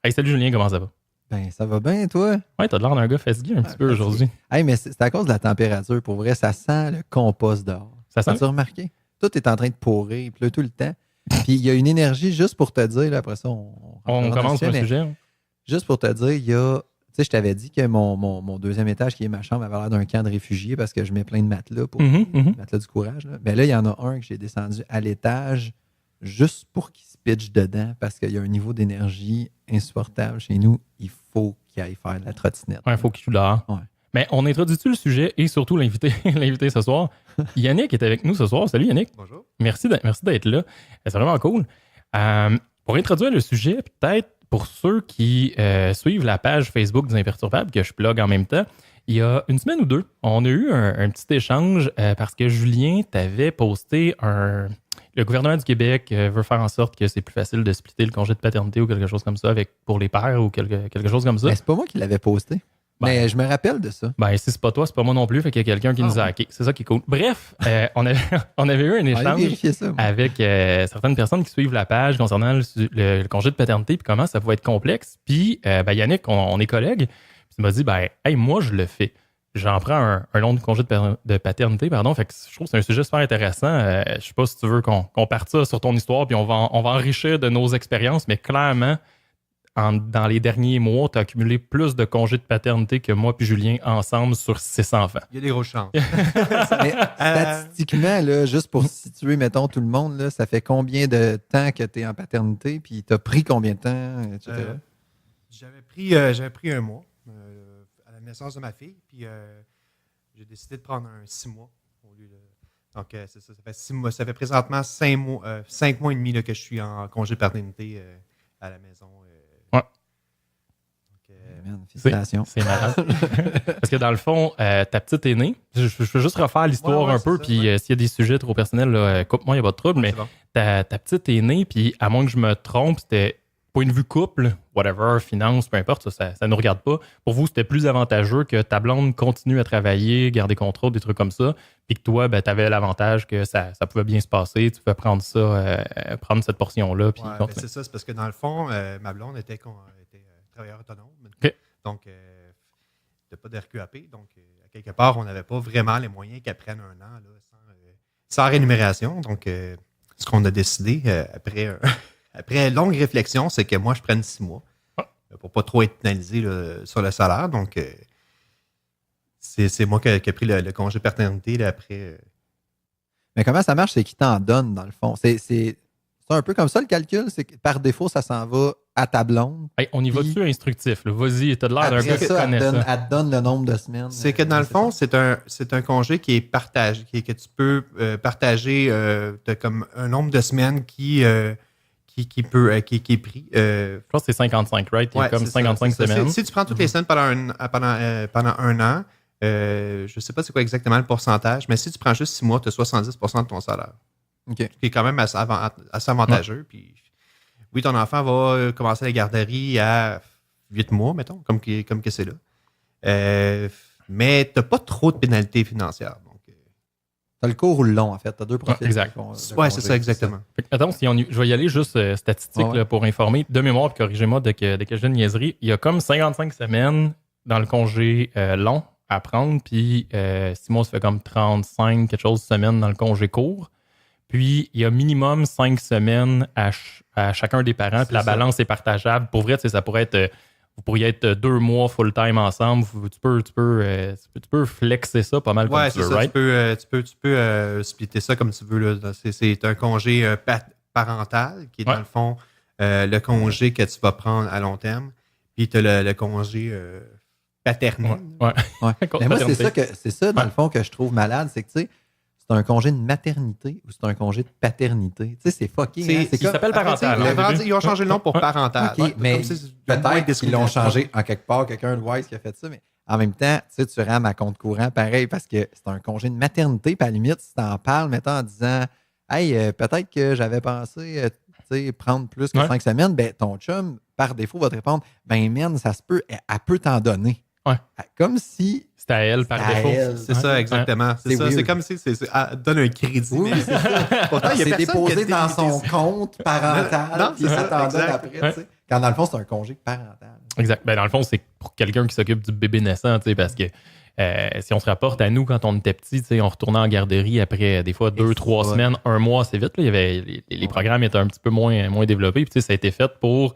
Hey, salut Julien, comment ça va? Ben, ça va bien, toi? Ouais, t'as l'air d'un gars fatigué un petit peu aujourd'hui. Hey, mais c'est à cause de la température. Pour vrai, ça sent le compost dehors. Ça sent? As-tu remarqué? Tout est en train de pourrir, il pleut tout le temps. Puis il y a une énergie, juste pour te dire, là, après ça, on On rentrera dans le commence sur sujet, un mais sujet. Hein? juste pour te dire, il y a. Tu sais, je t'avais dit que mon deuxième étage, qui est ma chambre, avait l'air d'un camp de réfugiés parce que je mets plein de matelas pour Mhm. matelas du courage. Là. Mais là, il y en a un que j'ai descendu à l'étage juste pour qu'il se pitche dedans parce qu'il y a un niveau d'énergie insupportable chez nous. Il faut qu'il aille faire de la trottinette. Ouais, il faut qu'il joue dehors. Ouais. Mais on introduit-tu le sujet et surtout l'invité l'invité ce soir? Yannick est avec nous ce soir. Salut Yannick. Bonjour. Merci d'être là. C'est vraiment cool. Pour introduire le sujet, peut-être pour ceux qui suivent la page Facebook des Imperturbables, que je plug en même temps, il y a une semaine ou deux, on a eu un petit échange parce que Julien t'avait posté le gouvernement du Québec veut faire en sorte que c'est plus facile de splitter le congé de paternité ou quelque chose comme ça pour les pères ou quelque chose comme ça. Mais c'est pas moi qui l'avais posté. Mais je me rappelle de ça. Ben, si c'est pas toi, c'est pas moi non plus, fait qu'il y a quelqu'un qui nous a hacké. C'est ça qui est cool. Bref, on avait eu un échange avec certaines personnes qui suivent la page concernant le congé de paternité puis comment ça pouvait être complexe. Puis, Yannick, on est collègues, puis il m'a dit, hey, moi, je le fais. J'en prends un long de congé de paternité, pardon. Fait que je trouve que c'est un sujet super intéressant. Je sais pas si tu veux qu'on parte ça sur ton histoire, puis on va enrichir de nos expériences, mais clairement, dans les derniers mois, tu as accumulé plus de congés de paternité que moi puis Julien ensemble sur 6 enfants. Il y a des grosses chances. Mais statistiquement, là, juste pour situer, mettons, tout le monde, là, ça fait combien de temps que tu es en paternité, puis tu as pris combien de temps, etc.? J'avais pris un mois à la naissance de ma fille, puis j'ai décidé de prendre un 6 mois au lieu de. Donc, c'est ça, ça fait 6 mois. Ça fait présentement 5 mois, 5 mois et demi là, que je suis en congé de paternité à la maison. Ouais. Man, félicitations. C'est malade. Parce que dans le fond, ta petite est née. Je veux juste refaire l'histoire un peu, puis s'il y a des sujets trop personnels, là, coupe-moi, il n'y a pas de trouble. Mais bon. ta petite est née, puis à moins que je me trompe, c'était point de vue couple, whatever, finance, peu importe, ça ne nous regarde pas. Pour vous, c'était plus avantageux que ta blonde continue à travailler, garder contrôle, des trucs comme ça, puis que toi, tu avais l'avantage que ça pouvait bien se passer, tu pouvais prendre ça, prendre cette portion-là. Puis C'est ça, c'est parce que dans le fond, ma blonde était travailleur autonome. Okay. Donc, de pas de RQAP. Donc, à quelque part, on n'avait pas vraiment les moyens qu'elle prenne un an là, sans rémunération. Donc, ce qu'on a décidé après longue réflexion, c'est que moi, je prenne 6 mois pour pas trop être pénalisé là, sur le salaire. Donc, c'est moi qui ai pris le congé paternité là, après. Mais comment ça marche? C'est qui t'en donne, dans le fond? C'est un peu comme ça, le calcul? C'est que par défaut, ça s'en va à ta blonde. Hey, on y va-tu instructif? Là? Vas-y, t'as de l'air d'un gars qui connaît ça. Elle te donne le nombre de semaines. C'est que dans le fond, c'est un congé qui est partagé, que tu peux partager comme un nombre de semaines qui est pris. Je pense que c'est 55, right? Il y a comme 55 semaines. Si tu prends toutes les semaines pendant un an, je ne sais pas c'est quoi exactement le pourcentage, mais si tu prends juste 6 mois, tu as 70 de ton salaire. Okay. Ce qui est quand même assez avantageux. Puis, oui, ton enfant va commencer la garderie à 8 mois, mettons, comme que c'est là. Mais tu n'as pas trop de pénalités financières. Tu as le court ou le long, en fait. Tu as deux profils. Exact. Oui, c'est ça, exactement. Attends, je vais y aller juste statistique là, pour informer. De mémoire, puis corrigez-moi dès que je dis une niaiserie. Il y a comme 55 semaines dans le congé long à prendre, puis 6 mois, ça fait comme 35 quelque chose de semaines dans le congé court. Puis, il y a minimum 5 semaines à chacun des parents, puis la balance est partageable. Pour vrai, ça pourrait être... Vous pourriez être 2 mois full-time ensemble. Tu peux flexer ça pas mal comme tu veux, ça, right? Tu peux splitter ça comme tu veux. Là. C'est un congé parental qui est dans le fond le congé que tu vas prendre à long terme. Puis tu as le congé paternel. Ouais. Mais moi, c'est ça, dans le fond, que je trouve malade. C'est que, tu sais, c'est un congé de maternité ou c'est un congé de paternité? Tu sais, c'est fucking. Il s'appelle parental. Ils ont changé le nom pour parental. Okay, mais peut-être qu'ils l'ont changé en quelque part, quelqu'un de wise qui a fait ça, mais en même temps, tu rames à compte courant pareil parce que c'est un congé de maternité. Puis à la limite, si tu en parles, mettons en disant hey, peut-être que j'avais pensé prendre plus que 5 semaines, ben ton chum, par défaut, va te répondre ben man, ça se peut, elle peut t'en donner. Ouais. Comme si... C'était à elle par défaut. C'est ça, exactement. C'est comme si donne un crédit. Oui, c'est ça. Pourtant, c'est déposé dans son compte parental, puis il s'attendait après, tu sais. Quand dans le fond, c'est un congé parental. Exact. Ben, dans le fond, c'est pour quelqu'un qui s'occupe du bébé naissant, tu sais, parce que si on se rapporte à nous quand on était petits, tu sais, on retournait en garderie après des fois 2-3 semaines, 1 mois, c'est vite. Là, il y avait, les programmes étaient un petit peu moins développés. Puis, tu sais, ça a été fait pour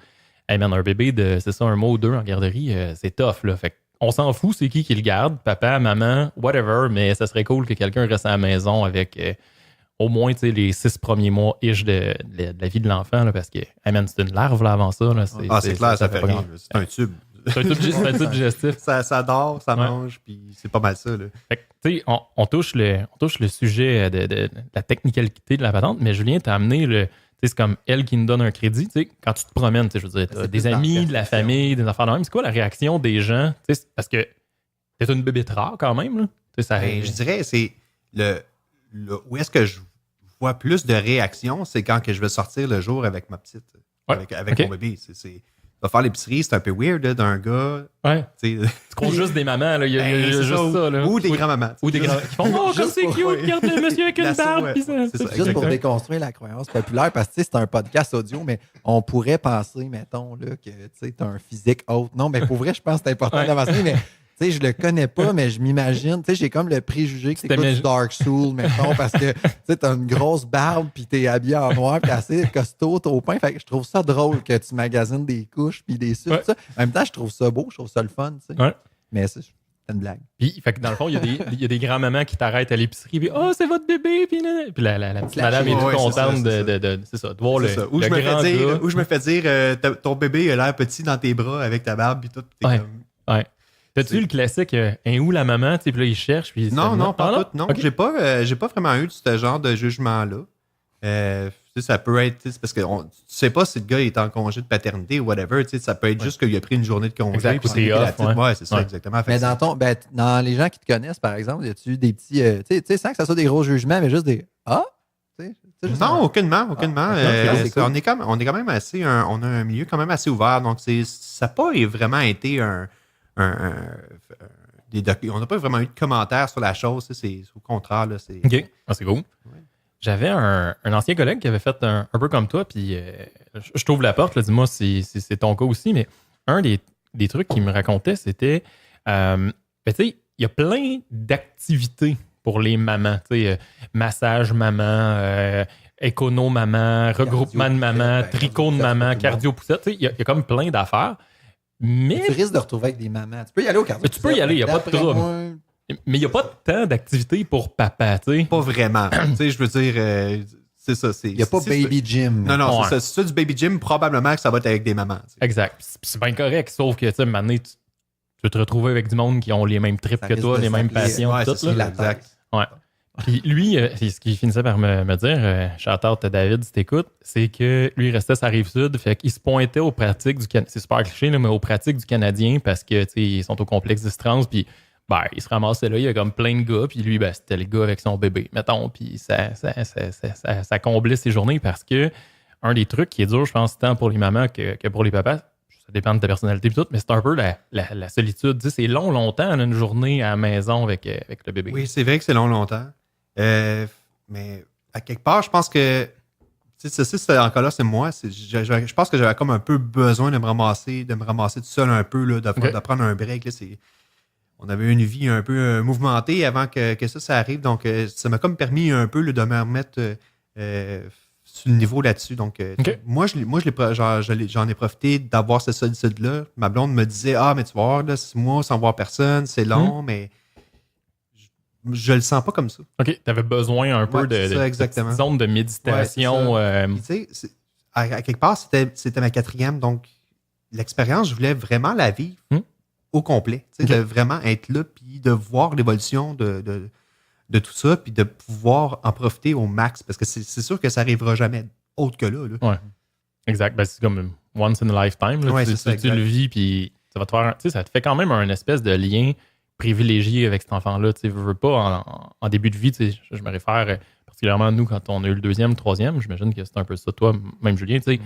hey man, un bébé de, c'est ça, 1 mois ou 2 en garderie, c'est tough. Là. Fait on s'en fout, c'est qui le garde, papa, maman, whatever, mais ça serait cool que quelqu'un reste à la maison avec au moins les 6 premiers mois-ish de la vie de l'enfant, là, parce que hey man, c'est une larve là, avant ça. Là, c'est clair, ça fait rien. C'est un tube. C'est un tube digestif. Ça dort, ça mange, puis c'est pas mal ça. Là. Fait que, tu sais, on touche le sujet de la technicalité de la patente, mais Julien t'a amené c'est comme elle qui nous donne un crédit. Tu sais, quand tu te promènes, je veux dire, t'as des amis, de la famille, des affaires de même. C'est quoi la réaction des gens? Tu sais, parce que t'es une bébête rare quand même. Là. Ça, je dirais, c'est où est-ce que je vois plus de réactions, c'est quand que je vais sortir le jour avec ma petite, avec mon bébé. Va faire l'épicerie, c'est un peu weird là, d'un gars. Ouais. Tu comptes juste des mamans, là. Il y a juste ça. Là. Ou des grands-mamans. Ou des grands qui font oh, comme c'est cute, regarde le monsieur avec une barbe. C'est juste pour déconstruire la croyance populaire, parce que c'est un podcast audio, mais on pourrait penser, mettons, là, que tu as un physique haute. Non, mais pour vrai, je pense que c'est important d'avancer, mais. Tu sais, je le connais pas, mais je m'imagine. Tu sais, j'ai comme le préjugé que c'est quoi du Dark Soul, mettons, parce que tu sais, t'as une grosse barbe, puis t'es habillé en noir, puis assez costaud, au pain. Fait que je trouve ça drôle que tu magasines des couches, puis des sucres, tout ça. En même temps, je trouve ça beau, je trouve ça le fun, tu sais. Ouais. Mais c'est une blague. Puis, fait que dans le fond, il y a des grands-mamans qui t'arrêtent à l'épicerie, puis oh, c'est votre bébé, puis la petite madame est toute contente de voir le grand gars. Ou je me fais dire, ton bébé a l'air petit dans tes bras avec ta barbe, puis tout. Ouais. T'as-tu eu le classique, où la maman, tu sais, puis là, il cherche, puis non, pas tout, non. Okay. J'ai pas vraiment eu ce genre de jugement-là. Ça peut être, parce que tu sais pas si le gars est en congé de paternité ou whatever, ça peut être juste qu'il a pris une journée de congé. Exact, puis c'est off, c'est ça, exactement. Mais dans les gens qui te connaissent, par exemple, y a-tu eu des petits, tu sais, sans que ça soit des gros jugements, mais juste des non, aucunement. On est quand même assez, on a un milieu quand même assez ouvert, donc ça n'a pas vraiment été on n'a pas vraiment eu de commentaires sur la chose. C'est au contraire. Là, c'est... OK. C'est cool. Ouais. J'avais un ancien collègue qui avait fait un peu comme toi, puis je t'ouvre la porte, là, dis-moi si c'est ton cas aussi, mais un des trucs qu'il me racontait, c'était, tu sais, il y a plein d'activités pour les mamans, tu sais, massage maman, écono-maman, regroupement de maman, tricot de maman, cardio-poussette, tu sais, il y a comme plein d'affaires. Mais tu risques de retrouver avec des mamans. Tu peux y aller au cardio. Tu peux y aller, il n'y a pas de trouble. Mais il n'y a pas tant d'activités pour papa, tu sais. Pas vraiment. Tu sais, je veux dire, c'est ça. Il n'y a pas baby gym. Non, c'est ça. Si tu as du baby gym, probablement que ça va être avec des mamans. T'sais. Exact. C'est bien correct, sauf que, tu sais, maintenant, tu veux te retrouver avec du monde qui ont les mêmes trips que toi, les mêmes passions. Ouais, tout, c'est ça, exact. Ouais. Puis lui, c'est ce qu'il finissait par me dire, shout-out à David si t'écoutes, c'est que lui, il restait sur la Rive-Sud, fait qu'il se pointait aux pratiques du Canadien, c'est super cliché, là, mais aux pratiques du Canadien parce que, tu sais, ils sont au complexe d'Istrance, puis il se ramassait là, il y a comme plein de gars, puis lui, c'était le gars avec son bébé, mettons, puis ça comblait ses journées parce que un des trucs qui est dur, je pense, tant pour les mamans que pour les papas, ça dépend de ta personnalité et tout, mais c'est un peu la solitude. Tu sais, c'est longtemps, une journée à la maison avec le bébé. Oui, c'est vrai que c'est longtemps. Mais à quelque part, je pense que c'est encore là, c'est moi. Je pense que j'avais comme un peu besoin de me ramasser tout seul un peu, là, de prendre un break. Là, on avait une vie un peu mouvementée avant que ça arrive. Donc, ça m'a comme permis un peu là, de me remettre sur le niveau là-dessus. Donc, moi, j'en ai profité d'avoir cette solitude-là. Ma blonde me disait, mais tu vas voir, là, 6 mois sans voir personne, c'est long, mais je le sens pas comme ça. OK, tu avais besoin un peu de zone de méditation. Tu sais, à quelque part, c'était ma 4e, donc l'expérience, je voulais vraiment la vivre au complet. Tu sais, de vraiment être là, puis de voir l'évolution de tout ça, puis de pouvoir en profiter au max, parce que c'est sûr que ça n'arrivera jamais autre que là. Ouais. Exact. Ben, c'est comme once in a lifetime. Là. Ouais, tu le vis, puis ça va te faire. Tu sais, ça te fait quand même un espèce de lien privilégié avec cet enfant-là. Tu sais, veux pas en début de vie, tu sais, je me réfère particulièrement à nous quand on a eu le 2e, le 3e. J'imagine que c'est un peu ça, toi, même Julien. Tu sais,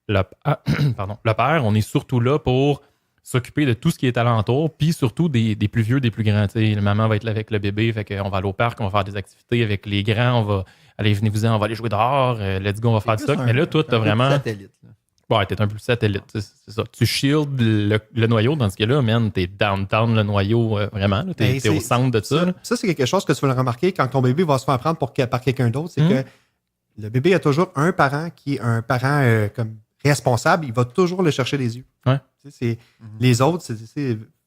le père, on est surtout là pour s'occuper de tout ce qui est alentour, puis surtout des plus vieux, des plus grands. T'sais, la maman va être là avec le bébé, fait qu'on va aller au parc, on va faire des activités avec les grands, on va aller, venez-vous-en, on va aller jouer dehors, let's go, on va faire du stock. Mais là, toi, t'as vraiment... Satellite, là. Ouais, t'es un peu satellite, c'est ça. Tu shields le noyau, dans ce cas-là, man, t'es downtown le noyau, vraiment. Là, t'es au centre de ça. Ça, c'est quelque chose que tu vas le remarquer quand ton bébé va se faire prendre par quelqu'un d'autre, c'est que le bébé a toujours un parent qui est un parent comme responsable, il va toujours le chercher les yeux. Ouais. Les autres,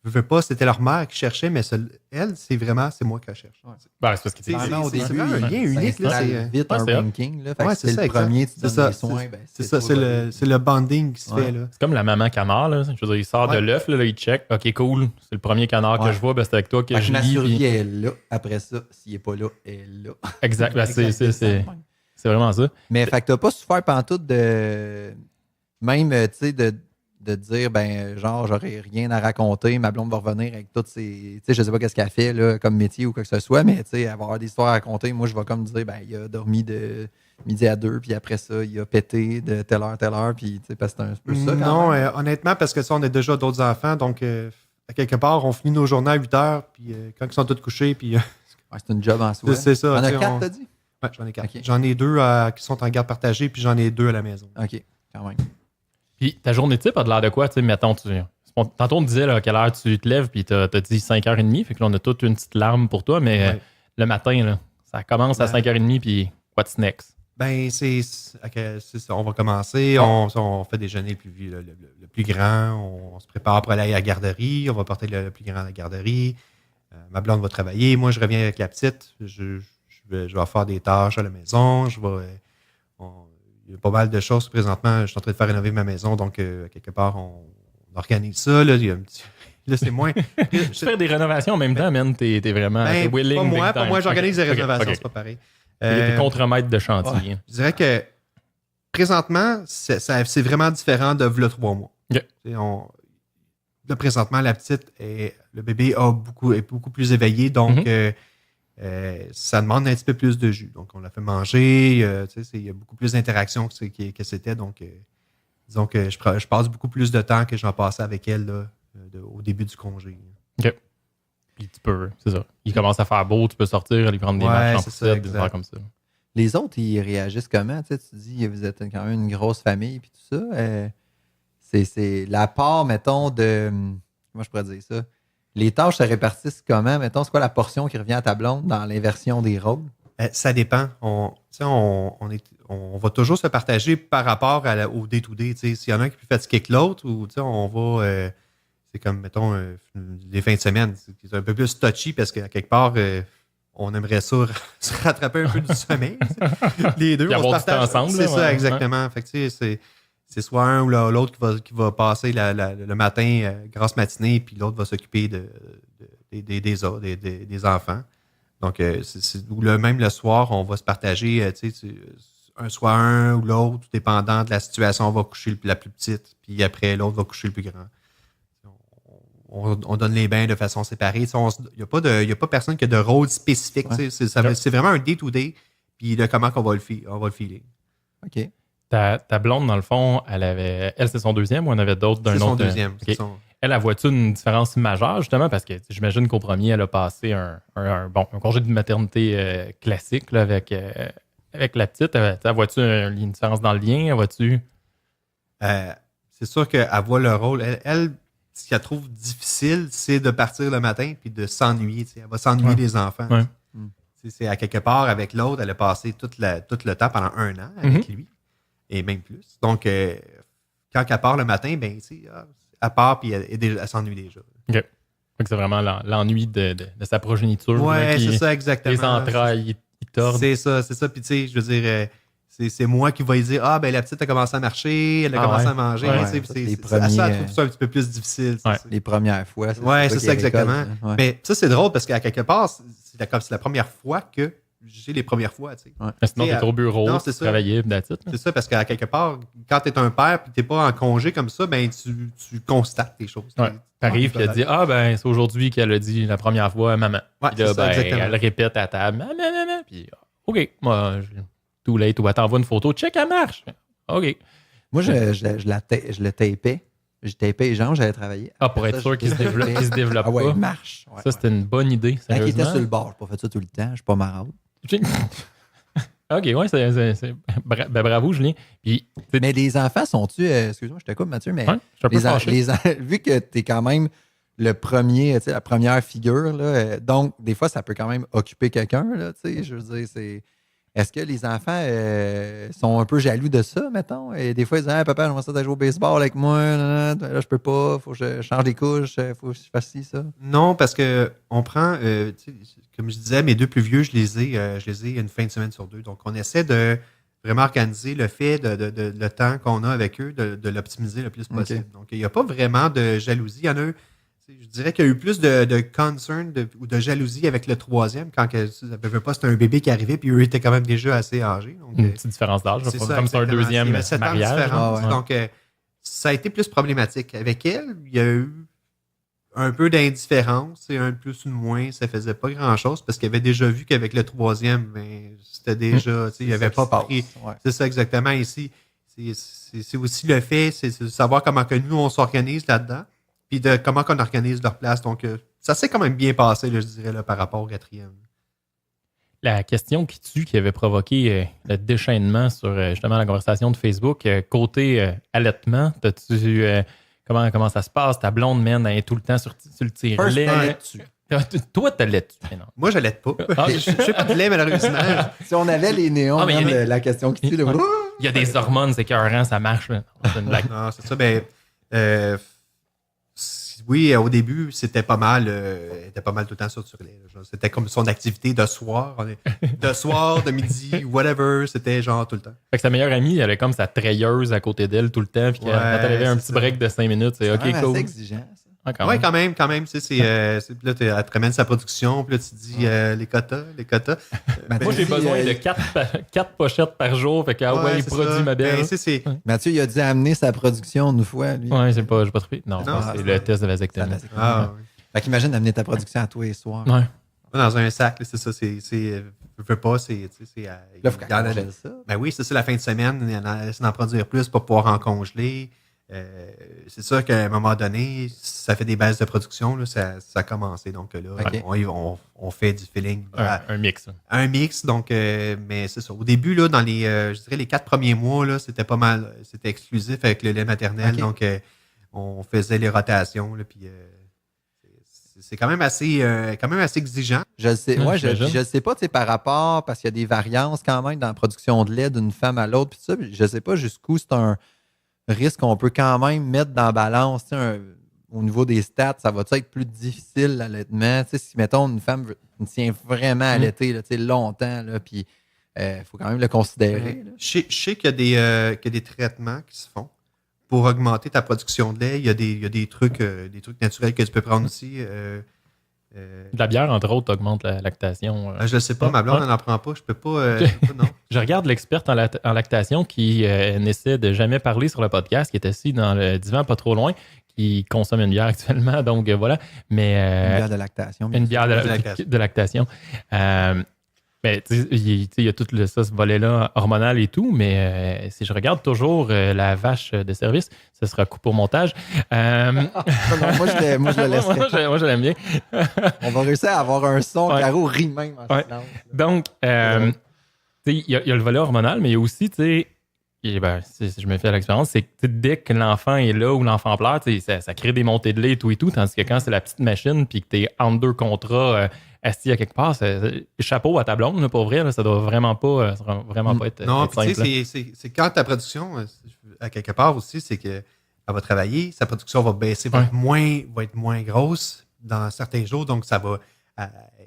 je veux pas, c'était leur mère qui cherchait, mais elle, c'est moi qui la cherche. Ouais. Ben, c'est parce que c'est vraiment un lien unique. C'est vite un ranking. C'est le premier, tu donnes les soins. C'est ça, c'est le bonding qui se fait. Là. C'est comme la maman canard. Là. Je veux dire, il sort de l'œuf, là, il check. OK, cool, c'est le premier canard que je vois, ben, c'est avec toi que je lis. La survie est là. Après ça, s'il n'est pas là, elle est là. Exact. Ben, c'est vraiment ça. Mais fait que tu n'as pas souffert pantoute de... Même, tu sais, de dire, ben, genre, j'aurais rien à raconter, ma blonde va revenir avec toutes ses. Tu sais, je sais pas qu'est-ce qu'elle fait, là, comme métier ou quoi que ce soit, mais, tu sais, avoir des histoires à raconter, moi, je vais comme dire, ben, il a dormi de midi à 2, puis après ça, il a pété de telle heure, puis, tu sais, parce que c'est un peu ça. Non, honnêtement, parce que ça, on a déjà d'autres enfants, donc, à quelque part, on finit nos journées à 8 heures, puis quand ils sont tous couchés, puis. C'est une job en soi. C'est ça. On a 4, t'as dit? Oui, j'en ai 4. Okay. J'en ai 2 qui sont en garde partagée, puis j'en ai 2 à la maison. OK, quand même. Puis ta journée type a de l'air de quoi? Tu sais, mettons, tantôt on te disait là, à quelle heure tu te lèves, puis t'as dit 5h30, fait que là, on a toute une petite larme pour toi, mais le matin, là, ça commence à 5h30, puis what's next? Ben, c'est ça. On va commencer, on fait déjeuner le plus grand, on se prépare pour aller à la garderie, on va porter le plus grand à la garderie, ma blonde va travailler, moi je reviens avec la petite, je vais faire des tâches à la maison, il y a pas mal de choses présentement. Je suis en train de faire rénover ma maison, donc quelque part, on organise ça. Là, là c'est moins. Je fais des rénovations en même temps, man. T'es vraiment willing. Pas moi, j'organise des rénovations, c'est pas pareil. T'es contre-maître de chantier. Ouais. Je dirais que présentement, c'est vraiment différent de v'là 3 mois. Okay. Là, présentement, le bébé est beaucoup plus éveillé, donc. Ça demande un petit peu plus de jus. Donc, on l'a fait manger. Il y a beaucoup plus d'interactions que c'était. Donc, disons que je passe beaucoup plus de temps que je vais passer avec elle là, au début du congé. OK. Puis tu peux, c'est ça. Il commence à faire beau, tu peux sortir, aller prendre des marches en poussette, des affaires comme ça. Les autres, ils réagissent comment? Tu dis, vous êtes quand même une grosse famille puis tout ça. C'est la part, mettons, de... Comment je pourrais dire ça? Les tâches se répartissent comment? Mettons, c'est quoi la portion qui revient à ta blonde dans l'inversion des rôles? Ça dépend. On va toujours se partager par rapport au day-to-day. S'il y en a un qui est plus fatigué que l'autre, ou on va... c'est comme, mettons, les fins de semaine. C'est un peu plus touchy parce qu'à quelque part, on aimerait ça se rattraper un peu du sommeil. Les deux, on se partage ensemble. C'est ça, exactement. Fait que, c'est soit un ou l'autre qui va passer le matin, grasse matinée, puis l'autre va s'occuper des enfants. Donc, même le soir, on va se partager, soit un ou l'autre, tout dépendant de la situation, on va coucher la plus petite, puis après, l'autre va coucher le plus grand. On donne les bains de façon séparée. Il n'y a pas personne qui a de rôle spécifique. Ouais. C'est vraiment un day-to-day, puis de comment on va le filer. OK. Ta blonde, dans le fond, elle, c'est son deuxième ou on avait d'autres d'un autre? C'est son deuxième. Okay. Elle, vois-tu une différence majeure, justement? Parce que j'imagine qu'au premier, elle a passé un congé de maternité classique là, avec la petite. Vois-tu une différence dans le lien? Vois-tu? C'est sûr qu'elle voit le rôle. Elle, ce qu'elle trouve difficile, c'est de partir le matin puis de s'ennuyer. Elle va s'ennuyer des enfants. Ouais. C'est à quelque part, avec l'autre, elle a passé tout le temps pendant 1 an avec lui. Et même plus. Donc, quand elle part le matin, ben, elle part et elle s'ennuie déjà. OK. Donc, c'est vraiment l'ennui de sa progéniture. Oui, c'est ça, exactement. Les entrailles, ils tordent. C'est ça. Puis, tu sais, je veux dire, c'est moi qui vais dire, ah, ben, la petite a commencé à marcher, elle a commencé à manger. Ouais, elle trouve ça un petit peu plus difficile. Les premières fois. Oui, c'est ça, exactement. Ouais. Mais ça, c'est drôle parce qu'à quelque part, c'est la première fois que j'ai les premières fois, tu sais. Ouais. Sinon, t'es au bureau, tu travaillais, c'est ça, parce qu'à quelque part, quand t'es un père et t'es pas en congé comme ça, ben tu constates les choses. Ouais. T'arrives et tu dis, ah ben, c'est aujourd'hui qu'elle a dit la première fois maman. Ouais, puis là, ça, elle répète à table, maman, puis OK, moi, too late, ou elle t'envoie une photo, check, elle marche. OK. Moi, je le tapais. j'ai tapé les jambes, j'allais travailler. Pour être sûr qu'il se développe pas. Ouais, il marche. Ça, c'était une bonne idée. Quand il était sur le bord, j'ai pas fait ça tout le temps, je suis pas marade. OK, ouais, bravo, Julien. Puis, mais les enfants sont-tu... excuse-moi, je te coupe, Mathieu, mais vu que tu es quand même le premier, la première figure, là, donc des fois, ça peut quand même occuper quelqu'un. Là, je veux dire, est-ce que les enfants sont un peu jaloux de ça, mettons? Et des fois, ils disent papa, j'aimerais ça d'aller jouer au baseball avec moi. Là, je peux pas, faut que je change les couches, faut que je fasse ci, ça. Non, parce que on prend, comme je disais, mes deux plus vieux, je les ai une fin de semaine sur 2. Donc, on essaie de vraiment organiser le fait le temps qu'on a avec eux, de l'optimiser le plus possible. Okay. Donc, il n'y a pas vraiment de jalousie. Il y en a je dirais qu'il y a eu plus de concern ou de jalousie avec le troisième quand c'était un bébé qui arrivait puis eux étaient quand même déjà assez âgés. Donc, une petite différence d'âge. Comme c'est un deuxième mariage. Donc, ça a été plus problématique. Avec elle, il y a eu un peu d'indifférence et un plus ou moins, ça faisait pas grand-chose parce qu'il avait déjà vu qu'avec le troisième, c'était déjà, il avait pas pris. Ouais. C'est ça exactement ici. C'est aussi le fait, c'est de savoir comment que nous, on s'organise là-dedans. Puis de comment on organise leur place. Donc, ça s'est quand même bien passé, là, je dirais, là, par rapport au quatrième. La question qui tue, qui avait provoqué le déchaînement sur justement la conversation de Facebook, côté allaitement, t'as-tu comment ça se passe? Ta blonde, man, elle est tout le temps sur le tire-lait. Toi, t'allaites-tu? Moi, je l'aide pas. Je ne fais pas de lait, malheureusement. Si on avait les néons, la question qui tue, là. Il y a des hormones, c'est écœurant, ça marche. C'est une blague. Non, c'est ça. Oui, au début, c'était pas mal. Elle était pas mal tout le temps sur le lait. C'était comme son activité de soir. De midi, whatever. C'était genre tout le temps. Fait que sa meilleure amie, elle avait comme sa treilleuse à côté d'elle tout le temps. Puis quand elle avait un petit break de 5 minutes, c'est OK, cool. C'est exigeant, ça. Oui, quand même. Là, elle te ramène sa production, puis là, tu dis les quotas. Moi, j'ai besoin de 4 pochettes par jour. Fait que, il produit ma belle. Mathieu, il a dû amener sa production une fois, lui. Ouais, j'ai pas trouvé. Non, c'est le test de vasectomie. Fait qu'imagine amener ta production à toi et soir. Ouais. Dans un sac, c'est ça. Je veux pas, c'est. Là, faut qu'on congèle ça. Ben oui, c'est ça, la fin de semaine, c'est d'en produire plus pour pouvoir en congeler. C'est sûr qu'à un moment donné, ça fait des baisses de production, là, ça a commencé. Donc là, on fait du filling. Un mix. Un mix, donc, mais c'est ça. Au début, là, dans je dirais les 4 premiers mois, là, c'était pas mal, c'était exclusif avec le lait maternel. Donc, on faisait les rotations, là, puis c'est quand même assez exigeant. Je sais, je sais pas, par rapport, parce qu'il y a des variances quand même dans la production de lait d'une femme à l'autre, puis ça, je sais pas jusqu'où c'est un risque qu'on peut quand même mettre dans la balance. Au niveau des stats, ça va être plus difficile l'allaitement? Si, mettons, une femme tient vraiment à allaiter longtemps, puis il faut quand même le considérer. Je sais qu'il y a des traitements qui se font pour augmenter ta production de lait. Il y a des trucs naturels que tu peux prendre aussi. De la bière, entre autres, augmente la lactation. Je ne sais pas, ma blonde n'en prend pas. Je peux pas. Non. Je regarde l'experte en lactation qui n'essaie de jamais parler sur le podcast, qui est assis dans le divan pas trop loin, qui consomme une bière actuellement. Donc voilà. Mais, une bière de lactation. Une bière de lactation. Mais il y a tout ce volet-là hormonal et tout, mais si je regarde toujours la vache de service, ce sera coupé au montage. Non, moi, je le laisserai. Moi, je l'aime bien. On va réussir à avoir un son. Caro rit même en silence. Donc, il y a le volet hormonal, mais il y a aussi, si je me fais l'expérience, c'est que dès que l'enfant est là ou l'enfant pleure, ça crée des montées de lait et tout, tandis que quand c'est la petite machine puis que tu es entre deux contrats assis à quelque part, chapeau à ta blonde, là, pour vrai, là, ça doit vraiment pas être non, être simple. C'est quand ta production, à quelque part aussi, c'est qu'elle va travailler, sa production va baisser, va être moins grosse dans certains jours, donc ça va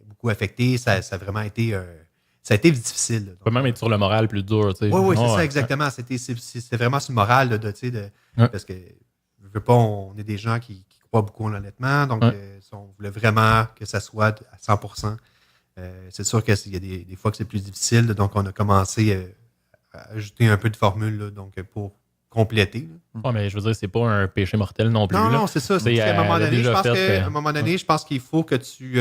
beaucoup affecter, ça a vraiment été... ça a été difficile. Ça peut même être sur le moral plus dur. Oui, c'est ça, exactement. C'était vraiment sur le moral parce que on est des gens qui croient beaucoup en l'allaitement, donc on voulait vraiment que ça soit à 100%. C'est sûr qu'il y a des fois que c'est plus difficile, donc on a commencé à ajouter un peu de formule là, donc pour compléter. Mais je veux dire, c'est pas un péché mortel non plus. Non, c'est ça. C'est à un moment donné, je pense qu'il faut que tu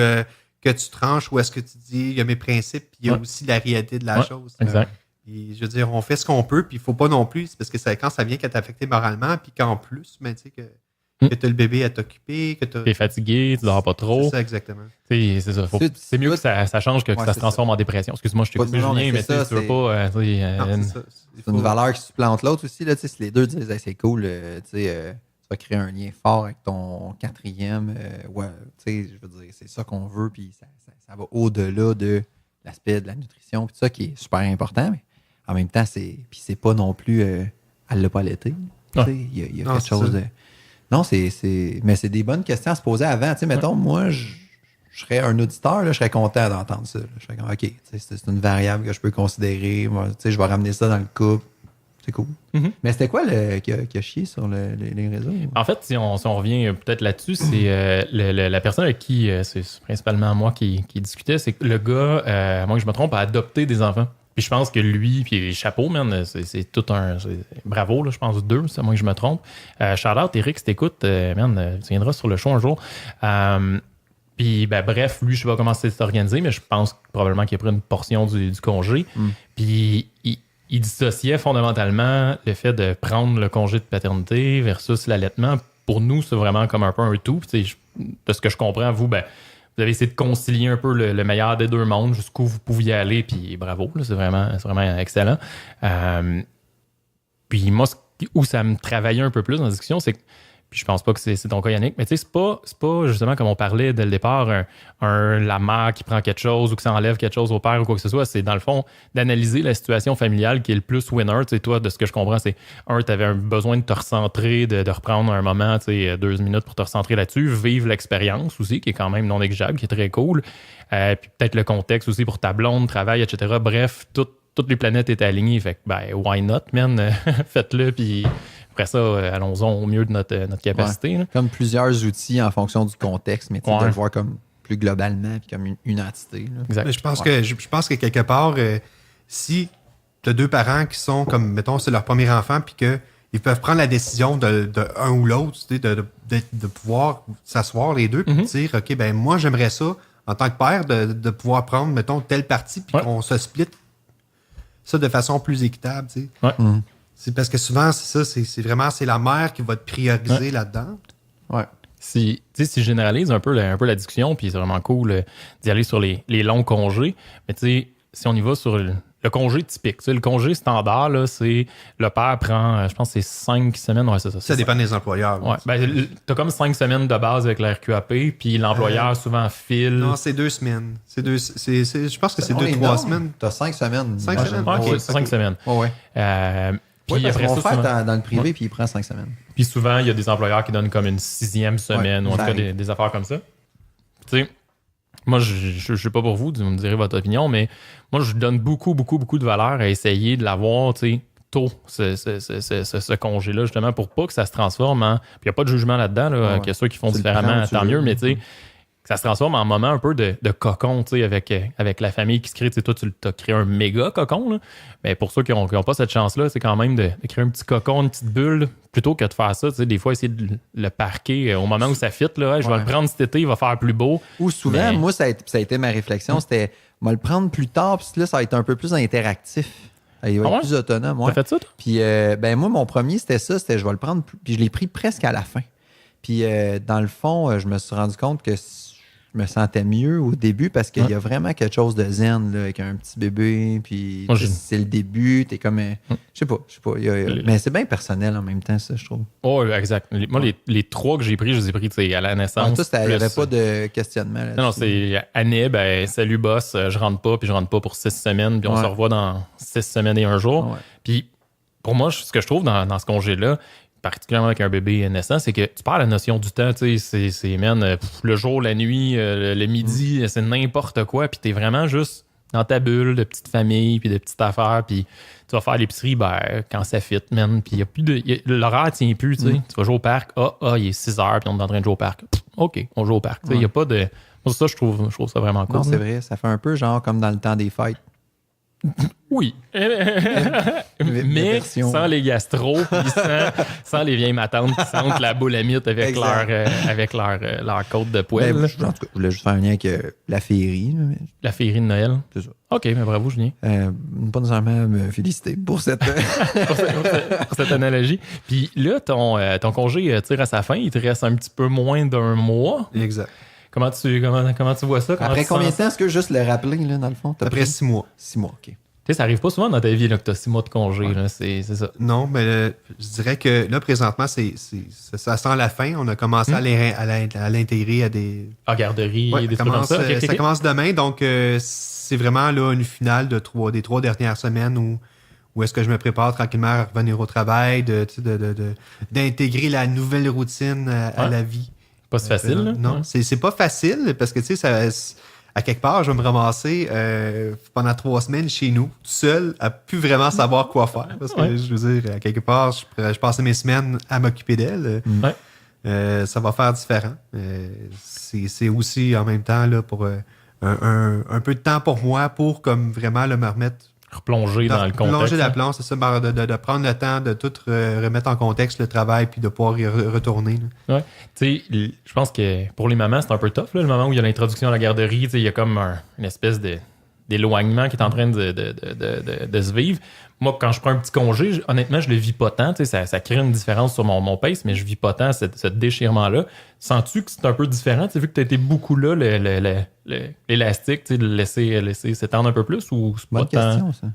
tranches où est-ce que tu dis il y a mes principes, puis il y a aussi la réalité de la chose. Exact. Et je veux dire, on fait ce qu'on peut, puis il ne faut pas non plus, parce que quand ça vient qu'à t'affecter moralement, puis qu'en plus, tu sais que que tu as le bébé à t'occuper, que tu es fatigué, tu dors pas trop. C'est ça, exactement. C'est ça. C'est mieux que ça change que ça se transforme en dépression. Excuse-moi, je t'ai coupé, Julien, mais tu veux pas... c'est une valeur qui supplante l'autre aussi. Là, si les deux disent c'est cool, tu vas créer un lien fort avec ton quatrième. Je veux dire, c'est ça qu'on veut, puis ça va au-delà de l'aspect de la nutrition, puis ça qui est super important. Mais en même temps, c'est pas non plus... elle l'a pas allaité. Il y a quelque chose de... Non, mais c'est des bonnes questions à se poser avant. Mettons, moi, je serais un auditeur, là, je serais content d'entendre ça. Là. Je serais comme, OK, c'est une variable que je peux considérer. Moi, je vais ramener ça dans le couple. C'est cool. Mm-hmm. Mais c'était quoi qui a chié sur les réseaux? En fait, si on revient peut-être là-dessus, c'est la personne avec qui, c'est principalement moi qui discutais, c'est que le gars, moi que je me trompe, a adopté des enfants. Puis je pense que lui, puis chapeau, man, c'est tout un... bravo, là, je pense 2, c'est moi que je me trompe. Shout-out, Eric, si t'écoutes, man, tu viendras sur le show un jour. Puis, bref, lui, je sais pas comment c'est organisé, mais je pense probablement qu'il a pris une portion du congé. Puis, il dissociait fondamentalement le fait de prendre le congé de paternité versus l'allaitement. Pour nous, c'est vraiment comme un peu un tout. Puis, de ce que je comprends, vous avez essayé de concilier un peu le meilleur des deux mondes, jusqu'où vous pouviez aller, puis bravo, là, c'est vraiment excellent. Puis moi, où ça me travaillait un peu plus dans la discussion, c'est que, puis je pense pas que c'est ton cas, Yannick, mais tu sais, c'est pas justement comme on parlait dès le départ, la mère qui prend quelque chose ou que ça enlève quelque chose au père ou quoi que ce soit. C'est dans le fond d'analyser la situation familiale qui est le plus winner. Tu sais, toi, de ce que je comprends, c'est tu avais un besoin de te recentrer, de reprendre un moment, tu sais, 2 minutes pour te recentrer là-dessus, vivre l'expérience aussi, qui est quand même non négligeable, qui est très cool. Puis peut-être le contexte aussi pour ta blonde, travail, etc. Bref, toutes les planètes étaient alignées. Fait que, why not, man? Faites-le, puis... Après ça, allons-on au mieux de notre capacité. Ouais. Comme plusieurs outils en fonction du contexte, mais de le voir comme plus globalement puis comme une entité. Là. Exact. Je pense que quelque part, si tu as 2 parents qui sont comme, mettons, c'est leur premier enfant, puis qu'ils peuvent prendre la décision de un ou l'autre, de pouvoir s'asseoir les deux, puis dire, OK, moi, j'aimerais ça, en tant que père, de pouvoir prendre, mettons, telle partie, puis qu'on se split ça de façon plus équitable. Tu sais. Ouais. C'est parce que souvent, c'est ça, c'est vraiment la mère qui va te prioriser là-dedans. Ouais. Si je généralise un peu la discussion, puis c'est vraiment cool d'y aller sur les longs congés, mais tu sais, si on y va sur le congé typique, le congé standard, là, c'est le père prend, je pense que c'est 5 semaines. Ouais, c'est ça. Ça dépend des employeurs. Ouais. T'as comme 5 semaines de base avec la RQAP, puis l'employeur souvent file. Non, c'est 2 semaines. Je pense que c'est 2-3 semaines. T'as 5 semaines. 5 semaines. OK, 5 semaines. Ouais. Puis parce après mon ça, frère dans le privé, puis il prend 5 semaines. Puis souvent, il y a des employeurs qui donnent comme une 6e semaine, ou en tout cas des affaires comme ça. Tu sais, moi, je ne sais pas pour vous, vous me direz votre opinion, mais moi, je donne beaucoup de valeur à essayer de l'avoir, tu sais, tôt, ce congé-là, justement, pour pas que ça se transforme en... Puis il n'y a pas de jugement là-dedans, là, qu'il y a ceux qui font différemment, tant mieux, mais tu sais, que ça se transforme en moment un peu de cocon, tu sais, avec la famille qui se crée. Tu sais, toi, tu as créé un méga cocon, là. Mais pour ceux qui n'ont pas cette chance-là, c'est quand même de créer un petit cocon, une petite bulle, plutôt que de faire ça, tu sais, des fois, essayer de le parquer au moment où ça fit, là. Hey, je vais le prendre cet été, il va faire plus beau. Ou souvent, moi, ça a été ma réflexion, c'était, je vais le prendre plus tard, puis là, ça va être un peu plus interactif. Il va être plus autonome. T'as fait ça, toi? Puis, moi, mon premier, c'était ça, je vais le prendre, puis je l'ai pris presque à la fin. Puis, dans le fond, je me suis rendu compte que je me sentais mieux au début parce qu'il y a vraiment quelque chose de zen là, avec un petit bébé, puis c'est le début, t'es comme... je sais pas. Mais c'est bien personnel en même temps, ça, je trouve. Oh, exact. Moi, les 3 que j'ai pris, je les ai pris à la naissance. Toi, il n'y avait pas de questionnement là-dessus. Non, c'est année, salut boss, je rentre pas pour 6 semaines, puis on se revoit dans 6 semaines et 1 jour. Ouais. Puis pour moi, ce que je trouve dans ce congé-là, particulièrement avec un bébé naissant, c'est que tu perds la notion du temps, tu sais, c'est le jour, la nuit, le midi, c'est n'importe quoi, puis t'es vraiment juste dans ta bulle de petite famille, puis de petites affaires, puis tu vas faire l'épicerie, quand ça fit, man, puis il y a plus l'horaire tient plus, tu sais, tu vas jouer au parc, il est 6 heures, puis on est en train de jouer au parc, OK, on joue au parc, tu sais, il y a pas de... Pour ça, je trouve ça vraiment cool. Non, c'est vrai, ça fait un peu genre comme dans le temps des fêtes. Oui. Mais sans les gastros, puis sans les vieilles matantes qui sentent la boulamite avec leur côte de poêle. En tout cas, je voulais juste faire un lien avec la féerie. La féerie de Noël. C'est ça. OK, mais bravo, Julien. Pas nécessairement me féliciter pour cette... pour cette analogie. Puis là, ton congé tire à sa fin. Il te reste un petit peu moins d'1 mois. Exact. Comment tu vois ça? Après combien de temps est-ce que juste le rappeler, là, dans le fond? Après 6 mois. 6 mois, OK. Tu sais, ça arrive pas souvent dans ta vie là, que tu as 6 mois de congé. Là, c'est ça. Non, mais je dirais que là, présentement, ça sent la fin. On a commencé à l'intégrer à des... À garderie, des trucs comme ça. Ça commence demain, donc c'est vraiment là, une finale des 3 dernières semaines où est-ce que je me prépare tranquillement à revenir au travail, d'intégrer la nouvelle routine à la vie. Pas si facile, là. Non, c'est pas facile parce que, tu sais, à quelque part, je vais me ramasser pendant 3 semaines chez nous, tout seul, à plus vraiment savoir quoi faire. Parce que, je veux dire, à quelque part, je passais mes semaines à m'occuper d'elle. Ça va faire différent. C'est aussi, en même temps, là, pour un peu de temps pour moi pour comme vraiment me remettre... Replonger dans le contexte. Plonger la planche, c'est ça, de prendre le temps de tout remettre en contexte le travail puis de pouvoir y retourner. Oui. Tu sais, je pense que pour les mamans, c'est un peu tough, là, le moment où il y a l'introduction à la garderie. Il y a comme une espèce d'éloignement qui est en train de se vivre. Moi, quand je prends un petit congé, honnêtement, je le vis pas tant. Ça crée une différence sur mon pace, mais je vis pas tant ce déchirement-là. Sens-tu que c'est un peu différent? Vu que tu as été beaucoup là, l'élastique, de le laisser s'étendre un peu plus? Ou c'est bonne pas question, ça.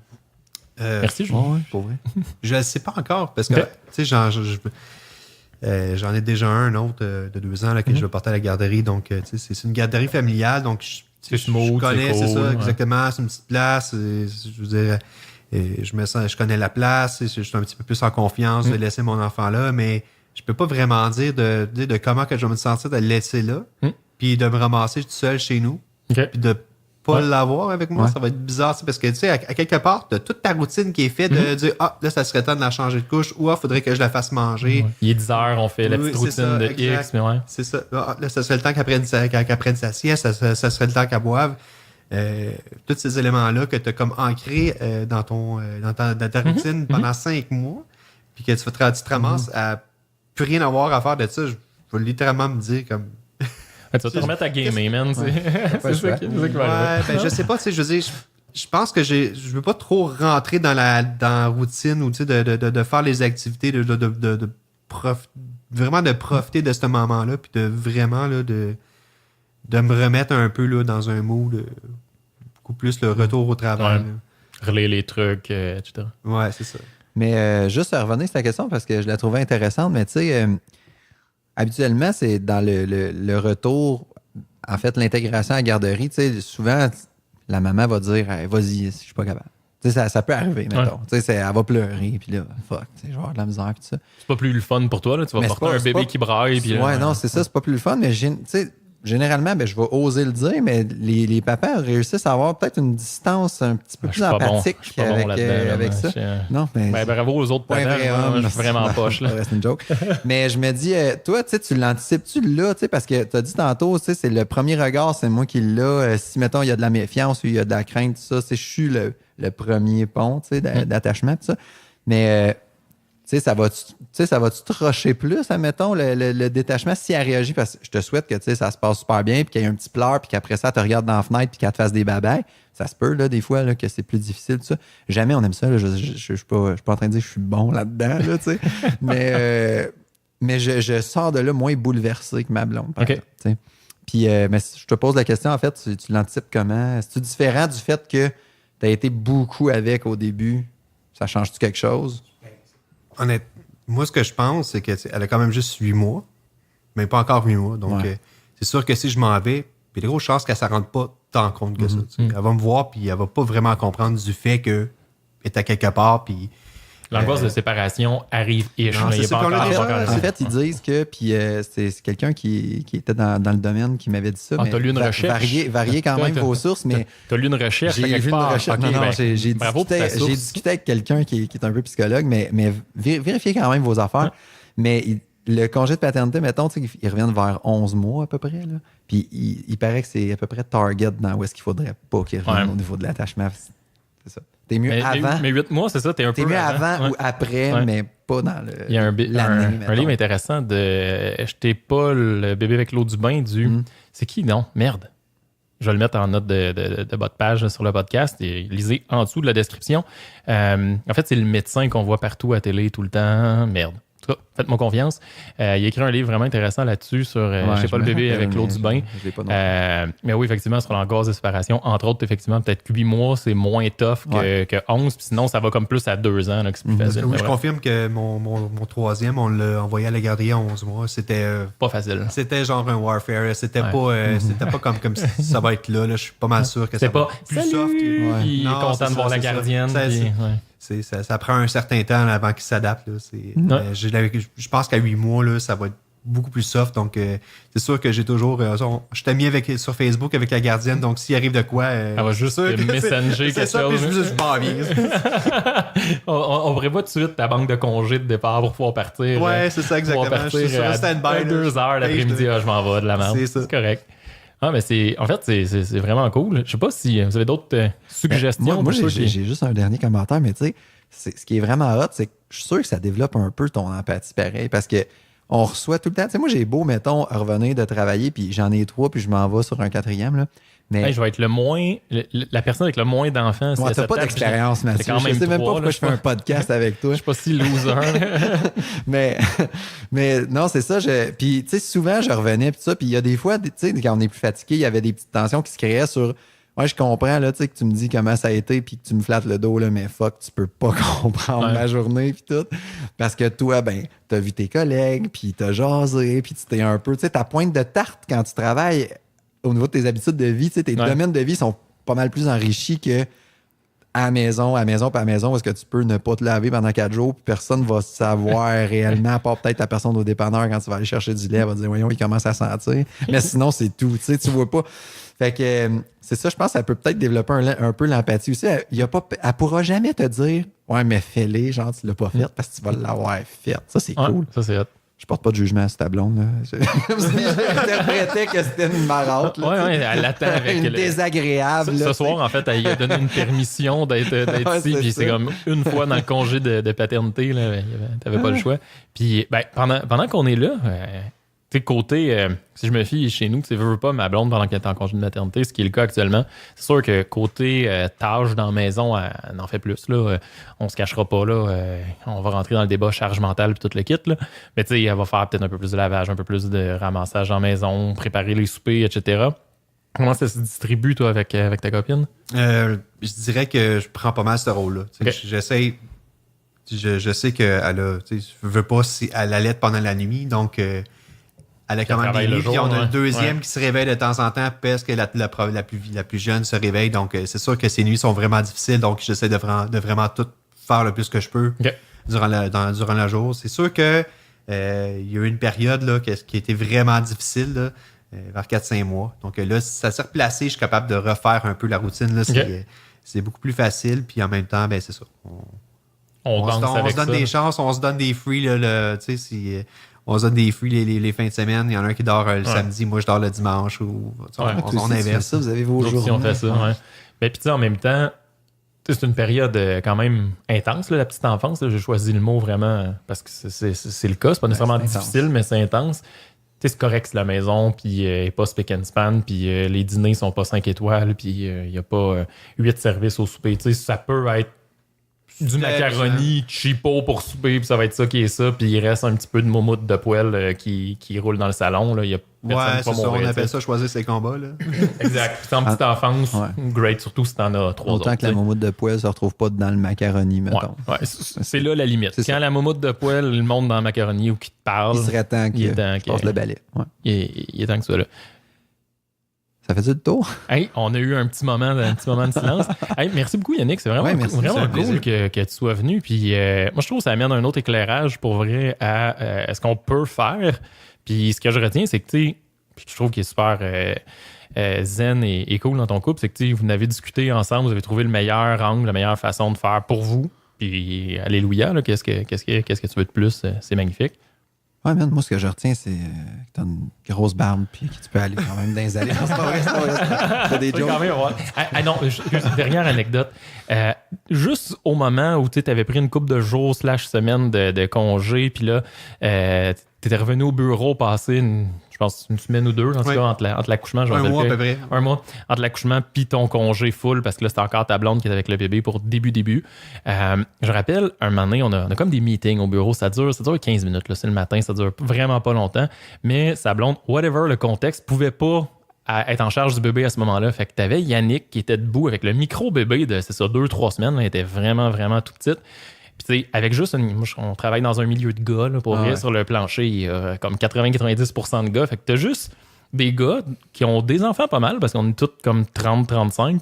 Merci, Julien. Pour vrai. Je ne sais pas encore, parce que tu sais, j'en ai déjà un autre de 2 ans là, que je vais porter à la garderie. Donc, c'est une garderie familiale. Donc, je connais, c'est ça, exactement. C'est une petite place. Je veux dire... je connais la place, je suis un petit peu plus en confiance de laisser mon enfant là, mais je peux pas vraiment dire de comment que je vais me sentir de le laisser là, puis de me ramasser tout seul chez nous, puis de pas l'avoir avec moi. Ça va être bizarre, parce que tu sais, à quelque part, tu as toute ta routine qui est faite de dire là, ça serait temps de la changer de couche, ou faudrait que je la fasse manger. Il est 10 heures, on fait la petite routine de exact. X, mais ouais. C'est ça. Là, ça serait le temps qu'elle prenne sa sieste, ça serait le temps qu'elle boive. Tous ces éléments-là que tu as comme ancrés dans ta routine pendant 5 mois, puis que tu te ramasses à plus rien avoir à faire de ça, je vais littéralement me dire comme... Tu vas te remettre à gamer, man. C'est ça qui va arriver. Je sais pas, tu sais, je veux dire, je pense que je veux pas trop rentrer dans la routine ou tu sais, de faire les activités, vraiment de profiter de ce moment-là, puis de vraiment là, de me remettre un peu là, dans un mood beaucoup plus le retour au travail. Relayer les trucs, etc. Ouais, c'est ça. Mais juste à revenir sur ta question, parce que je la trouvais intéressante, mais tu sais, habituellement, c'est dans le retour, en fait, l'intégration à la garderie, tu sais, souvent, la maman va dire hey, vas-y, je suis pas capable. Tu sais, ça peut arriver, mettons. Tu sais, elle va pleurer, puis là, fuck, tu sais, je vais avoir de la misère, puis tout ça. C'est pas plus le fun pour toi, là? Tu vas porter un bébé qui braille, puis ouais, non, c'est ça, c'est pas plus le fun, mais tu sais, généralement, je vais oser le dire, mais les papas réussissent à avoir peut-être une distance un petit peu plus empathique avec ça. Non, mais bravo aux autres papas. Je suis vraiment poche. C'est une joke. Mais je me dis, toi, tu l'anticipes-tu là, parce que tu as dit tantôt, c'est le premier regard, c'est moi qui l'ai. Si, mettons, il y a de la méfiance ou il y a de la crainte, tout ça, je suis le premier pont d'attachement, tout ça. Mais... ça va-tu te rusher plus, admettons, le détachement, si elle réagit, parce que je te souhaite que ça se passe super bien, puis qu'il y ait un petit pleur, puis qu'après ça, elle te regarde dans la fenêtre, puis qu'elle te fasse des babayes. Ça se peut, là, des fois, là, que c'est plus difficile, tout ça. Jamais on aime ça, là. Je suis pas en train de dire que je suis bon là-dedans, là, tu sais. mais je sors de là moins bouleversé que ma blonde, par exemple, t'sais. Puis, mais je te pose la question, en fait, tu l'anticipes comment? C'est-tu différent du fait que tu as été beaucoup avec au début? Ça change-tu quelque chose? Honnêtement, moi, ce que je pense, c'est qu'elle a quand même juste 8 mois, mais pas encore 8 mois. Donc, c'est sûr que si je m'en vais, il y a des grosses chances qu'elle ne se rende pas tant compte que ça. Elle va me voir, puis elle va pas vraiment comprendre du fait qu'elle est à quelque part, puis... L'angoisse de séparation arrive et je n'ai pas encore. En fait, ils disent que, puis c'est quelqu'un qui était dans le domaine qui m'avait dit ça. Tu as lu une recherche. Variez quand même vos sources, mais... Tu as lu une recherche j'ai lu une recherche. J'ai discuté avec quelqu'un qui est un peu psychologue, mais vérifiez quand même vos affaires. Mais le congé de paternité, mettons, ils reviennent vers 11 mois à peu près. Là. Puis il paraît que c'est à peu près target dans où est-ce qu'il faudrait pas qu'ils reviennent au niveau de l'attachement. C'est ça. T'es mieux avant. Mais 8 mois, c'est ça, t'es un peu mieux avant ou après, mais pas dans le. Il y a un livre intéressant de Jetez pas le bébé avec l'eau du bain C'est qui, non? Merde. Je vais le mettre en note de bas de page sur le podcast et lisez en dessous de la description. En fait, c'est le médecin qu'on voit partout à télé tout le temps. Merde. En tout cas, faites-moi confiance. Il a écrit un livre vraiment intéressant là-dessus sur je sais pas le bébé avec l'eau du bain. Mais oui, effectivement, sur l'angoisse de séparation, entre autres, effectivement, peut-être que 8 mois, c'est moins tough que 11. Puis sinon, ça va comme plus à 2 ans, là, que c'est plus facile. Oui, je confirme que mon troisième, on l'a envoyé à la garderie à 11 mois. C'était pas facile. C'était genre un warfare. C'était pas comme ça va être là. Je suis pas mal sûr que ça va être plus soft. Il est content de voir la gardienne. Ça prend un certain temps là, avant qu'il s'adapte. Je pense qu'à 8 mois, là, ça va être beaucoup plus soft. Donc, c'est sûr que j'ai toujours... je t'ai mis sur Facebook avec la gardienne. Donc, s'il arrive de quoi... elle va juste messenger quelque chose. Je pars bien. On prévoit tout de suite ta banque de congés de départ pour pouvoir partir. Ouais, c'est ça, exactement. Je suis sur stand-by. 2 heures l'après-midi, je m'en vais de la merde. C'est correct. Ah, mais c'est vraiment cool. Je sais pas si vous avez d'autres suggestions. Moi j'ai juste un dernier commentaire, mais tu sais, ce qui est vraiment hot, c'est que je suis sûr que ça développe un peu ton empathie pareil, parce que on reçoit tout le temps. Tu sais, moi, j'ai beau, mettons, revenir de travailler, puis j'en ai 3, puis je m'en vais sur un 4e, là. Mais je vais être la personne avec le moins d'enfants. Ouais, t'as pas d'expérience, Mathieu. Je sais même pas pourquoi je fais un podcast avec toi. Je suis pas si loser. mais non, c'est ça. Puis, tu sais, souvent, je revenais, puis ça. Puis il y a des fois, tu sais, quand on est plus fatigué, il y avait des petites tensions qui se créaient sur... Ouais, je comprends, là, tu sais, que tu me dis comment ça a été, puis que tu me flattes le dos, là, mais fuck, tu peux pas comprendre ma journée, puis tout. Parce que toi, ben, t'as vu tes collègues, puis t'as jasé, puis tu t'es un peu... Tu sais, ta pointe de tarte quand tu travailles... Au niveau de tes habitudes de vie, tes domaines de vie sont pas mal plus enrichis que à maison, parce que tu peux ne pas te laver pendant 4 jours, puis personne va savoir réellement, à part peut-être la personne au dépanneur quand tu vas aller chercher du lait, elle va dire voyons, il commence à sentir. Mais sinon, c'est tout. Tu vois pas. Fait que c'est ça, je pense que ça peut peut-être développer un peu l'empathie aussi. Elle pourra jamais te dire ouais, mais fais-les, genre tu l'as pas fait parce que tu vas l'avoir fait. Ça, c'est cool. Ça, c'est hot. Je porte pas de jugement à cette blonde. J'interprétais que c'était une marotte. Oui, elle attend avec une désagréable. Ce soir, en fait, elle a donné une permission d'être ici. Puis c'est comme une fois dans le congé de paternité, t'avais pas le choix. Puis ben, pendant qu'on est là, côté, si je me fie chez nous, tu veux pas ma blonde pendant qu'elle est en congé de maternité, ce qui est le cas actuellement, c'est sûr que côté tâches dans la maison, elle en fait plus. Là, on se cachera pas. Là, on va rentrer dans le débat charge mentale et tout le kit. Là. Mais tu sais, elle va faire peut-être un peu plus de lavage, un peu plus de ramassage dans la maison, préparer les soupers, etc. Comment ça se distribue, toi, avec ta copine? Je dirais que je prends pas mal ce rôle-là. Okay. J'essaie... Je sais qu'elle a... Je veux pas si elle allait pendant la nuit, donc... elle a quand même des nuits, puis on a le deuxième qui se réveille de temps en temps parce que la plus jeune se réveille. Donc, c'est sûr que ces nuits sont vraiment difficiles. Donc, j'essaie de vraiment tout faire le plus que je peux durant le jour. C'est sûr que il y a eu une période là, qui était vraiment difficile, là, vers 4-5 mois. Donc là, ça s'est replacé. Je suis capable de refaire un peu la routine. Là, c'est beaucoup plus facile. Puis en même temps, ben c'est ça. On se donne des chances, on se donne des free. Tu sais, on se donne des free les fins de semaine. Il y en a un qui dort le samedi, moi je dors le dimanche. On inverse. Ça, vous avez vos jours. Si on fait ça, Mais puis en même temps, c'est une période quand même intense, là, la petite enfance. Là. J'ai choisi le mot vraiment parce que c'est le cas. C'est pas nécessairement difficile, mais c'est intense. C'est correct, c'est la maison, puis il n'est pas spick and span, puis les dîners sont pas 5 étoiles, puis il n'y a pas 8 services au souper. Ça peut être du macaroni cheapo pour souper, puis ça va être ça qui est ça, puis il reste un petit peu de moumoute de poêle qui roule dans le salon. Là. Il y a c'est ça, on appelle ça choisir ses combats. Là. Exact. Puis en petite enfance, great, surtout si t'en as 3 autres. Autant que la moumoute de poêle se retrouve pas dans le macaroni, mettons. C'est là la limite. Quand la moumoute de poêle, le monde dans le macaroni ou qui te parle, il serait temps qu'il passe le balai. Il est temps que ça là. Ça fait-tu le tour? Hey, on a eu un petit moment de silence. Hey, merci beaucoup, Yannick. C'est vraiment cool que tu sois venu. Puis, moi, je trouve que ça amène un autre éclairage pour vrai à ce qu'on peut faire. Puis, ce que je retiens, c'est que je trouve qu'il est super zen et cool dans ton couple, c'est que vous n'avez discuté ensemble, vous avez trouvé le meilleur angle, la meilleure façon de faire pour vous. Puis, alléluia, là, qu'est-ce que tu veux de plus? C'est magnifique. Ouais, man, moi, ce que je retiens, c'est que t'as une grosse barbe puis que tu peux aller quand même dans les allées. C'est pas vrai. T'as des jokes. Quand même, ouais. Non, dernière anecdote. Juste au moment où tu avais pris une couple de jours / semaine de congé, puis là, tu étais revenu au bureau passer je pense une semaine ou deux, en tout cas, entre l'accouchement. Un mois à peu près. Un mois. Entre l'accouchement puis ton congé full, parce que là, c'était encore ta blonde qui était avec le bébé pour début. Je rappelle, un moment donné, on a comme des meetings au bureau. Ça dure 15 minutes. Là, c'est le matin, ça dure vraiment pas longtemps. Mais sa blonde, whatever le contexte, pouvait pas être en charge du bébé à ce moment-là. Fait que t'avais Yannick qui était debout avec le micro-bébé de, 2-3 semaines. Elle était vraiment, vraiment tout petite. Puis, tu sais, avec juste on travaille dans un milieu de gars, là, pour vrai, sur le plancher, il y a comme 80-90% de gars. Fait que t'as juste des gars qui ont des enfants pas mal, parce qu'on est tous comme 30-35.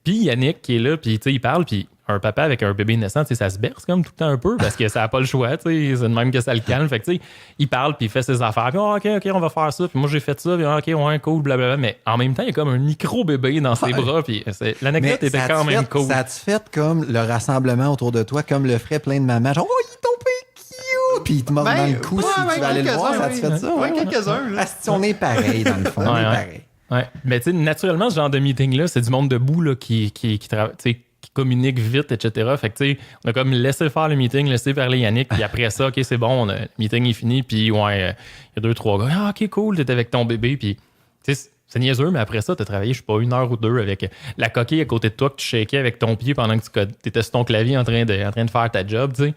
Puis Yannick qui est là, puis tu sais, il parle, puis un papa avec un bébé naissant, tu sais, ça se berce comme tout le temps un peu, parce que ça n'a pas le choix, tu sais, c'est de même que ça le calme. Fait que tu sais, il parle, puis il fait ses affaires, puis OK, on va faire ça, puis moi j'ai fait ça, puis OK, ouais, cool, blablabla. Mais en même temps, il y a comme un micro-bébé dans ses bras, puis l'anecdote était quand même cool. Ça te fait comme le rassemblement autour de toi, comme le ferait plein de mamans, genre, oh, il est tombé cute, puis il te mord dans le cou si tu vas aller le voir, ça te fait ça? Ouais, quelques-uns. On est pareil, dans le fond, on est pareil. Ouais, mais tu sais, naturellement, ce genre de meeting-là, c'est du monde debout là, qui travaille, tu sais, qui communique vite, etc. Fait que, tu sais, on a comme laissé faire le meeting, laissé parler Yannick, puis après ça, OK, c'est bon, le meeting est fini, puis ouais, il y a 2-3 gars, OK, cool, t'es avec ton bébé, puis, tu sais, c'est niaiseux, mais après ça, t'as travaillé, je sais pas, 1 heure ou 2 avec la coquille à côté de toi que tu shakais avec ton pied pendant que tu étais sur ton clavier en train de faire ta job, tu sais.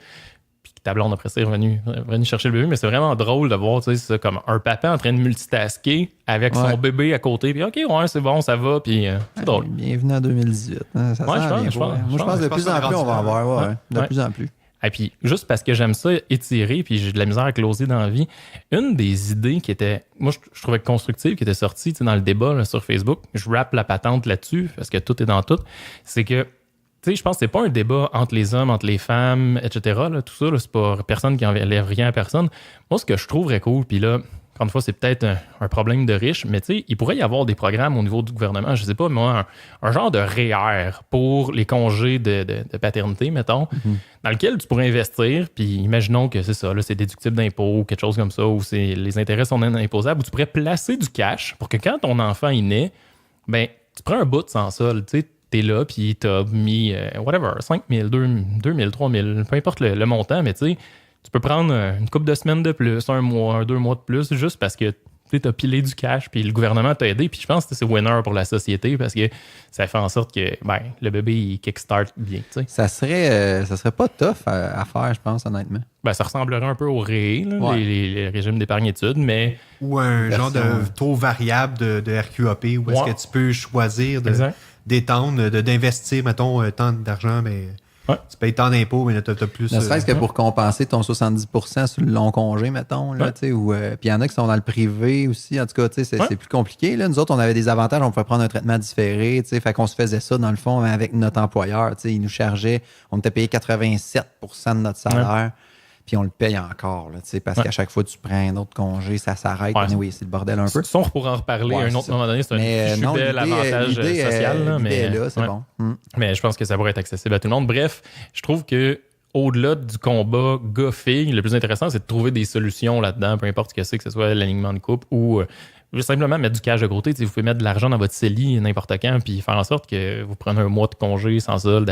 Ta blonde, après ça, est revenu chercher le bébé, mais c'est vraiment drôle de voir, tu sais, comme un papa en train de multitasker avec son bébé à côté, puis OK, ouais, c'est bon, ça va, puis c'est drôle. Bienvenue en 2018. Hein, ça je pense de plus en plus, on va en voir, de plus en plus. Et puis, juste parce que j'aime ça étirer, puis j'ai de la misère à closer dans la vie, une des idées qui était, moi, je trouvais constructive, qui était sortie dans le débat là, sur Facebook, je rappe la patente là-dessus, parce que tout est dans tout, c'est que tu sais, je pense que c'est pas un débat entre les hommes, entre les femmes, etc. Là, tout ça, là, c'est pas personne qui enlève rien à personne. Moi, ce que je trouverais cool, puis là, encore une fois, c'est peut-être un problème de riches, mais tu sais, il pourrait y avoir des programmes au niveau du gouvernement, je sais pas, moi, un genre de REER pour les congés de paternité, mettons, dans lequel tu pourrais investir, puis imaginons que c'est ça, là, c'est déductible d'impôt ou quelque chose comme ça, ou les intérêts sont non imposables, où tu pourrais placer du cash pour que quand ton enfant est né, ben, tu prends un bout sans sol, tu sais, t'es là, puis t'as mis, 5 000, 2 000, 3 000, peu importe le montant, mais tu sais, tu peux prendre une couple de semaines de plus, 1 mois, 2 mois de plus, juste parce que tu as pilé du cash, puis le gouvernement t'a aidé, puis je pense que c'est winner pour la société, parce que ça fait en sorte que le bébé, il kickstart bien, tu sais. Ça serait pas tough à faire, je pense, honnêtement. Ben, ça ressemblerait un peu au REE, les régimes d'épargne-études, mais... Ou un genre de taux variable de RQAP, où est-ce que tu peux choisir d'étendre, d'investir, mettons, tant d'argent, mais tu payes tant d'impôts, mais tu as plus... Ne serait-ce que pour compenser ton 70% sur le long congé, mettons, là, puis il y en a qui sont dans le privé aussi, en tout cas, c'est plus compliqué, là. Nous autres, on avait des avantages, on pouvait prendre un traitement différé, fait qu'on se faisait ça, dans le fond, avec notre employeur, il nous chargeait, on était payé 87% de notre salaire, puis on le paye encore, là, parce qu'à chaque fois que tu prends un autre congé, ça s'arrête. Oui, c'est le bordel un peu. Ça, on pourra en reparler à un autre moment donné. C'est un bel avantage social. Là, mais là, c'est bon. Mais je pense que ça pourrait être accessible à tout le monde. Bref, je trouve que au-delà du combat gars-filles, le plus intéressant, c'est de trouver des solutions là-dedans, peu importe ce que c'est, que ce soit l'alignement de couple ou simplement mettre du cash de côté. Vous pouvez mettre de l'argent dans votre CELI n'importe quand, puis faire en sorte que vous prenez un mois de congé sans solde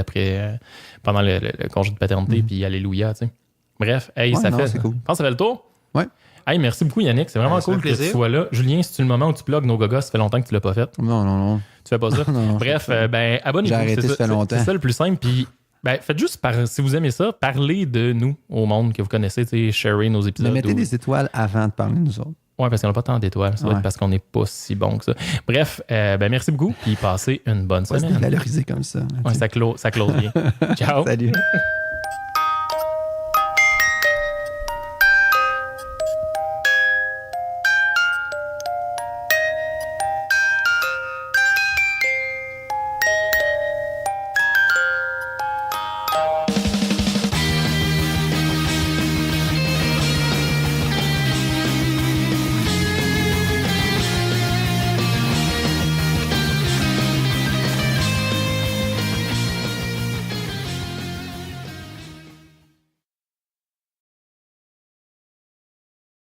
pendant le congé de paternité, puis alléluia, tu sais. Bref, ça fait. Cool. Je pense que ça fait le tour. Ouais. Hey, merci beaucoup, Yannick. C'est vraiment cool que tu sois là. Julien, c'est-tu le moment où tu plugues nos gogos? Ça fait longtemps que tu l'as pas fait. Non. Tu fais pas ça? Non, bref, abonnez-vous. J'ai arrêté, ça fait longtemps. C'est ça le plus simple. Puis, faites juste, si vous aimez ça, parlez de nous au monde que vous connaissez, sharez nos épisodes. Mais mettez des étoiles avant de parler de nous autres. Oui, parce qu'on n'a pas tant d'étoiles. Ça doit être parce qu'on n'est pas si bon que ça. Bref, merci beaucoup. Puis passez une bonne semaine. C'est valoriser comme ça. Ouais, ça close bien. Ciao. Salut.